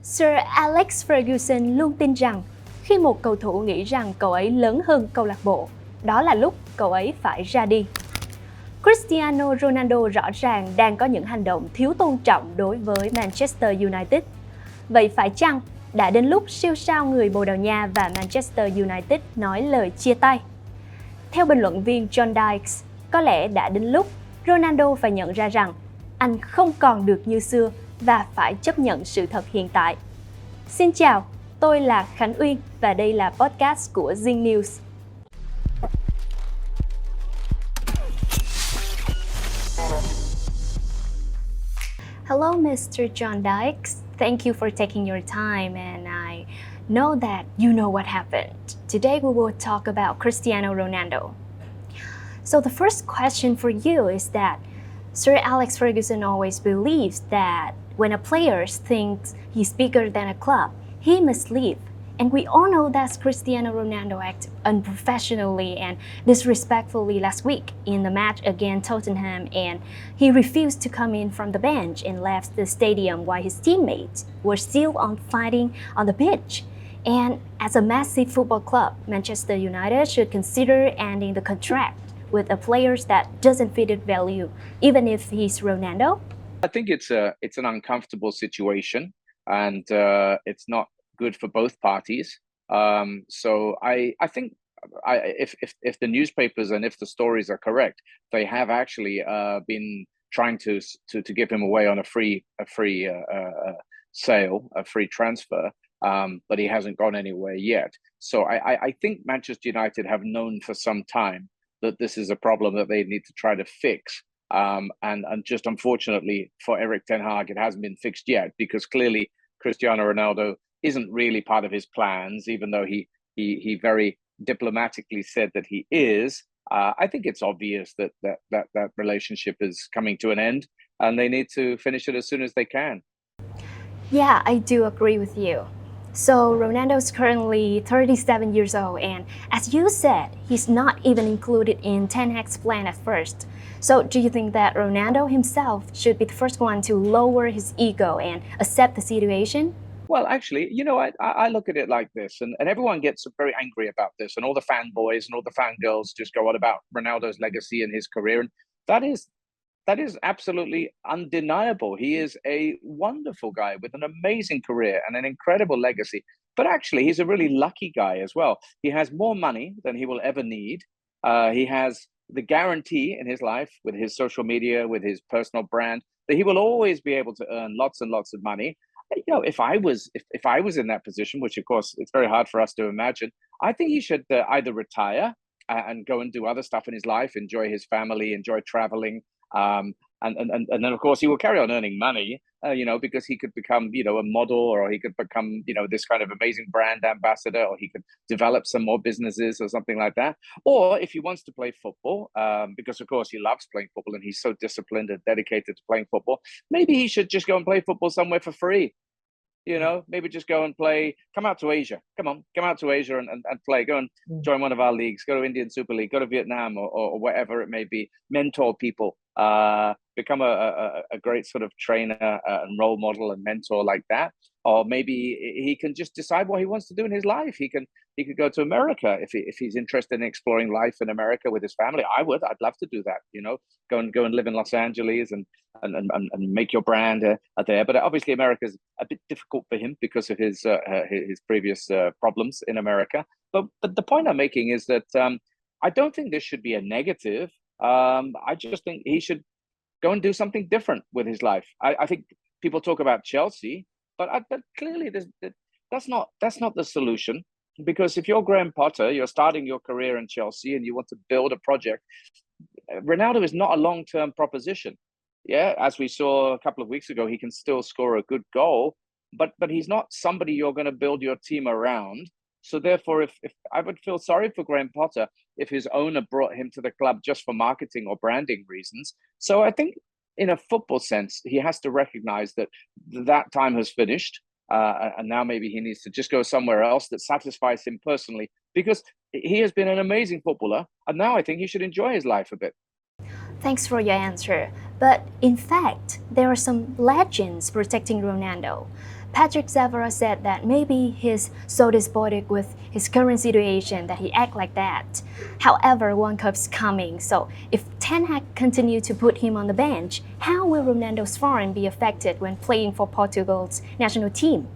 Sir Alex Ferguson luôn tin rằng khi một cầu thủ nghĩ rằng cậu ấy lớn hơn câu lạc bộ, đó là lúc cậu ấy phải ra đi. Cristiano Ronaldo rõ ràng đang có những hành động thiếu tôn trọng đối với Manchester United. Vậy phải chăng đã đến lúc siêu sao người Bồ Đào Nha và Manchester United nói lời chia tay? Theo bình luận viên John Dykes, có lẽ đã đến lúc Ronaldo phải nhận ra rằng anh không còn được như xưa và phải chấp nhận sự thật hiện tại. Xin chào, tôi là Khánh Uyên và đây là podcast của Zing News. Hello, Mr. John Dykes. Thank you for taking your time, and I know that you know what happened. Today we will talk about Cristiano Ronaldo. So the first question for you is that Sir Alex Ferguson always believes that when a player thinks he's bigger than a club, he must leave. And we all know that Cristiano Ronaldo acted unprofessionally and disrespectfully last week in the match against Tottenham, and he refused to come in from the bench and left the stadium while his teammates were still on fighting on the pitch. And as a massive football club, Manchester United should consider ending the contract with a player that doesn't fit its value, even if he's Ronaldo. I think it's an uncomfortable situation, and it's not good for both parties. So I think if the newspapers and if the stories are correct, they have actually been trying to give him away on a free sale, a free transfer, but he hasn't gone anywhere yet. So I think Manchester United have known for some time that this is a problem that they need to try to fix. And just unfortunately for Erik ten Hag, it hasn't been fixed yet, because clearly Cristiano Ronaldo isn't really part of his plans, even though he very diplomatically said that he is. I think it's obvious that relationship is coming to an end, and they need to finish it as soon as they can. Yeah, I do agree with you. So Ronaldo is currently 37 years old, and as you said, he's not even included in Ten Hag's plan at first. So do you think that Ronaldo himself should be the first one to lower his ego and accept the situation? Well, actually, I look at it like this, and everyone gets very angry about this, and all the fanboys and all the fangirls just go on about Ronaldo's legacy and his career, and that is absolutely undeniable. He is a wonderful guy with an amazing career and an incredible legacy. But actually, he's a really lucky guy as well. He has more money than he will ever need. He has the guarantee in his life with his social media, with his personal brand, that he will always be able to earn lots and lots of money. If I was in that position, which of course it's very hard for us to imagine, I think he should either retire and go and do other stuff in his life, enjoy his family, enjoy traveling. And then of course he will carry on earning money, because he could become, a model, or he could become, this kind of amazing brand ambassador, or he could develop some more businesses or something like that. Or if he wants to play football, because of course he loves playing football and he's so disciplined and dedicated to playing football, maybe he should just go and play football somewhere for free. Maybe just go and play, come out to Asia. Come out to Asia and play. Go and join one of our leagues. Go to Indian Super League. Go to Vietnam or wherever it may be. Mentor people. Become a great sort of trainer and role model and mentor like that. Or maybe he can just decide what he wants to do in his life. He could go to America if he's interested in exploring life in America with his family. I'd love to do that. Go and live in Los Angeles and make your brand there. But obviously America's a bit difficult for him because of his previous problems in America. But the point I'm making is that I don't think this should be a negative. I just think he should go and do something different with his life. I think people talk about Chelsea, but clearly that's not the solution. Because if you're Graham Potter, you're starting your career in Chelsea and you want to build a project, Ronaldo is not a long-term proposition. Yeah, as we saw a couple of weeks ago, he can still score a good goal, but he's not somebody you're going to build your team around. So therefore, if I would feel sorry for Graham Potter if his owner brought him to the club just for marketing or branding reasons. So I think in a football sense, he has to recognize that time has finished. And now maybe he needs to just go somewhere else that satisfies him personally, because he has been an amazing footballer. And now I think he should enjoy his life a bit. Thanks for your answer. But in fact, there are some legends protecting Ronaldo. Patrick Zavara said that maybe he's so despotic with his current situation that he acts like that. However, World Cup's coming, so if Ten Hag continue to put him on the bench, how will Ronaldo's form be affected when playing for Portugal's national team?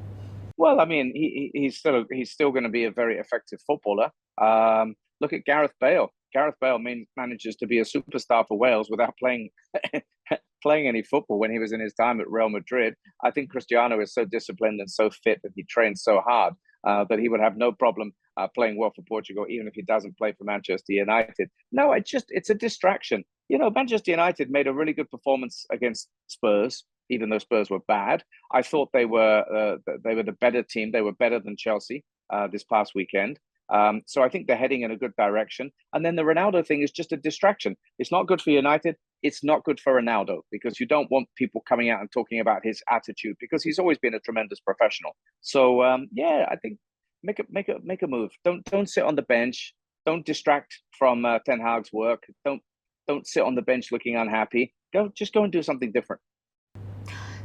Well, I mean, he's still going to be a very effective footballer. Look at Gareth Bale. Gareth Bale manages to be a superstar for Wales without playing playing any football when he was in his time at Real Madrid. I think Cristiano is so disciplined and so fit that he trains so hard that he would have no problem playing well for Portugal, even if he doesn't play for Manchester United. No, it's a distraction. You know, Manchester United made a really good performance against Spurs, even though Spurs were bad. I thought they were the better team. They were better than Chelsea this past weekend. So I think they're heading in a good direction. And then the Ronaldo thing is just a distraction. It's not good for United. It's not good for Ronaldo because you don't want people coming out and talking about his attitude because he's always been a tremendous professional. So yeah, I think make a move. Don't sit on the bench. Don't distract from Ten Hag's work. Don't sit on the bench looking unhappy. Just go and do something different.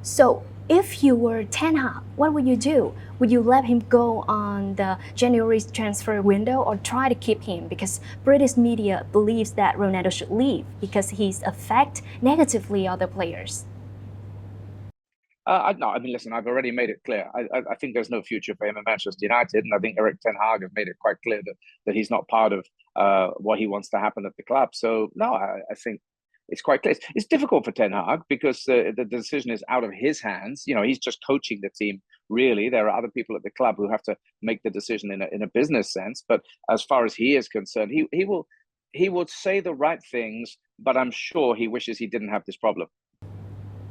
So, if you were Ten Hag, what would you do? Would you let him go on the January transfer window or try to keep him? Because British media believes that Ronaldo should leave because he's affect negatively other players. No, I mean, listen, I've already made it clear. I think there's no future for him at Manchester United, and I think Erik Ten Hag has made it quite clear that he's not part of what he wants to happen at the club. So, no, I think it's quite clear. It's difficult for Ten Hag because the decision is out of his hands. You know, he's just coaching the team. Really, there are other people at the club who have to make the decision in a business sense. But as far as he is concerned, he will say the right things. But I'm sure he wishes he didn't have this problem.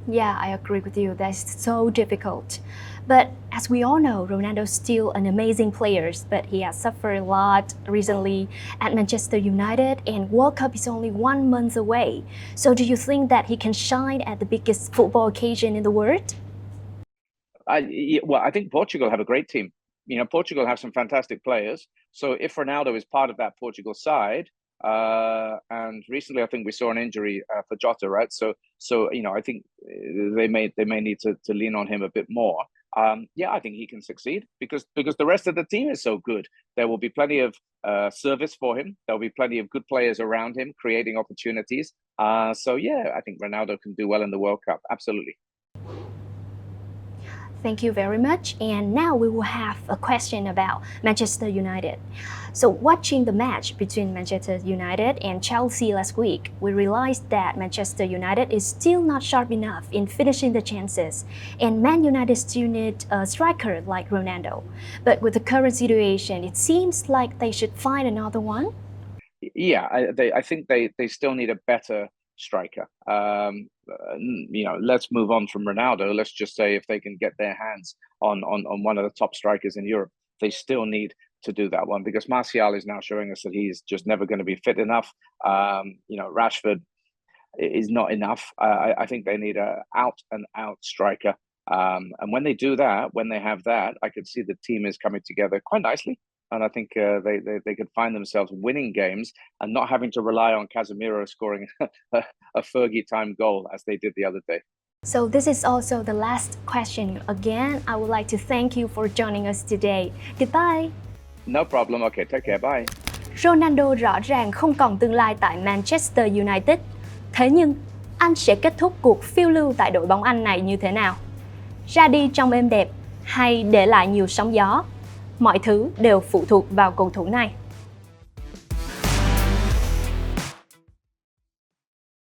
Yeah, I agree with you. That's so difficult. But as we all know, Ronaldo's still an amazing player, but he has suffered a lot recently at Manchester United, and World Cup is only 1 month away. So do you think that he can shine at the biggest football occasion in the world? Well, I think Portugal have a great team. You know, Portugal have some fantastic players. So if Ronaldo is part of that Portugal side, and recently I think we saw an injury for Jota, right? So you know, I think they may need to lean on him a bit more. Yeah, I think he can succeed because the rest of the team is so good. There will be plenty of service for him. There will be plenty of good players around him creating opportunities. So yeah, I think Ronaldo can do well in the World Cup. Absolutely. Thank you very much. And now we will have a question about Manchester United. So watching the match between Manchester United and Chelsea last week, we realized that Manchester United is still not sharp enough in finishing the chances, and Man United still need a striker like Ronaldo. But with the current situation, it seems like they should find another one. Yeah, I think they still need a better striker. You know, let's move on from Ronaldo. Let's just say if they can get their hands on one of the top strikers in Europe, they still need to do that one because Martial is now showing us that he's just never going to be fit enough. You know, Rashford is not enough. I think they need a out and out striker. And when they do that, when they have that, I could see the team is coming together quite nicely. And I think they could find themselves winning games and not having to rely on Casemiro scoring a Fergie-time goal as they did the other day. So this is also the last question. Again, I would like to thank you for joining us today. Goodbye. No problem. Okay, take care. Bye. Ronaldo rõ ràng không còn tương lai tại Manchester United. Thế nhưng, anh sẽ kết thúc cuộc phiêu lưu tại đội bóng Anh này như thế nào? Ra đi trong êm đẹp hay để lại nhiều sóng gió? Mọi thứ đều phụ thuộc vào cầu thủ này.